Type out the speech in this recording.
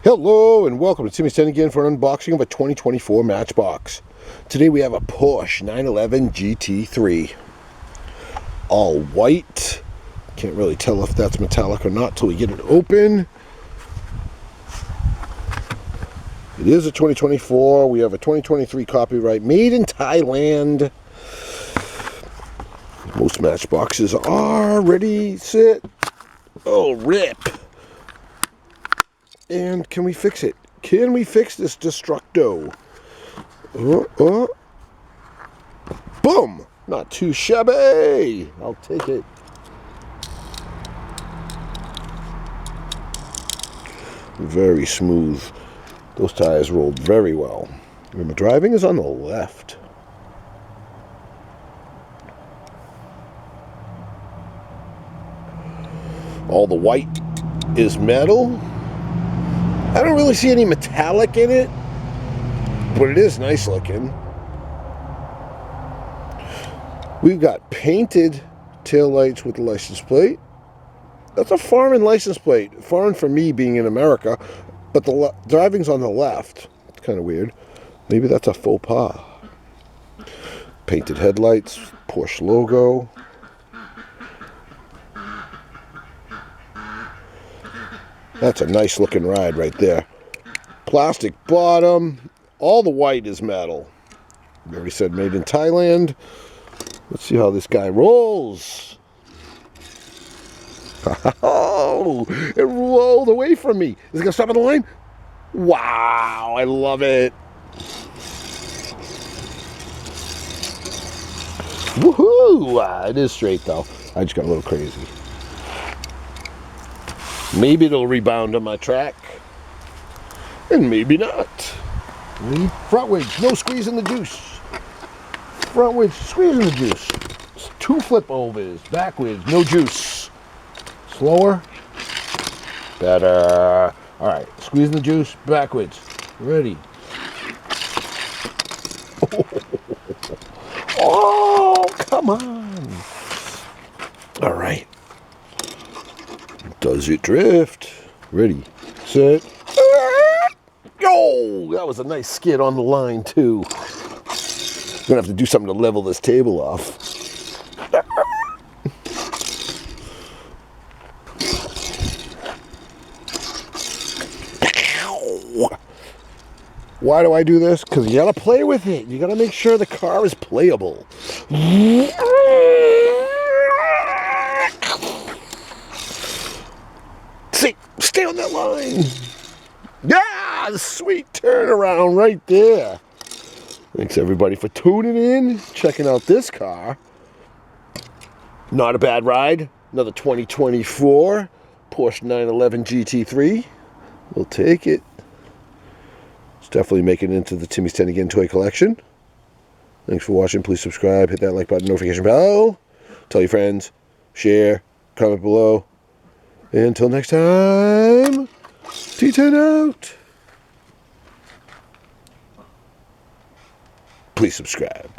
Hello and welcome to Timmy's 10 again for an unboxing of a 2024 Matchbox. Today we have a Porsche 911 GT3. All white. Can't really tell if that's metallic or not till we get it open. It is a 2024. We have a 2023 copyright made in Thailand. Most Matchboxes are ready, set, oh rip. And can we fix it? Can we fix this Destructo? Boom! Not too shabby. I'll take it. Very smooth. Those tires rolled very well. Remember, driving is on the left. All the white is metal. I don't really see any metallic in it, but it is nice looking. We've got painted taillights with the license plate. That's a foreign license plate. Foreign for me being in America, but the driving's on the left. It's kind of weird. Maybe that's a faux pas. Painted headlights, Porsche logo. That's a nice looking ride right there. Plastic bottom. All the white is metal. We already said made in Thailand. Let's see how this guy rolls. Oh, it rolled away from me. Is it gonna stop at the line? Wow, I love it. Woohoo! It is straight though. I just got a little crazy. Maybe it'll rebound on my track. And maybe not. Front wedge, no squeezing the juice. Front wedge, squeezing the juice. 2 flip overs, back wedge, no juice. Slower. Better. Alright, squeezing the juice, back wedge. Ready. Oh, come on. Alright. Does it drift? Ready, set. Oh, that was a nice skid on the line too. I'm gonna have to do something to level this table off. Why do I do this? Because you gotta play with it. You gotta make sure the car is playable. Stay on that line. Yeah, sweet turnaround right there. Thanks everybody for tuning in, checking out this car. Not a bad ride. Another 2024 Porsche 911 GT3. We'll take it. It's definitely making it into the Timmy's 10 Again toy collection. Thanks for watching. Please subscribe, hit that like button, notification bell. Tell your friends, share, comment below. Until next time, T10 out. Please subscribe.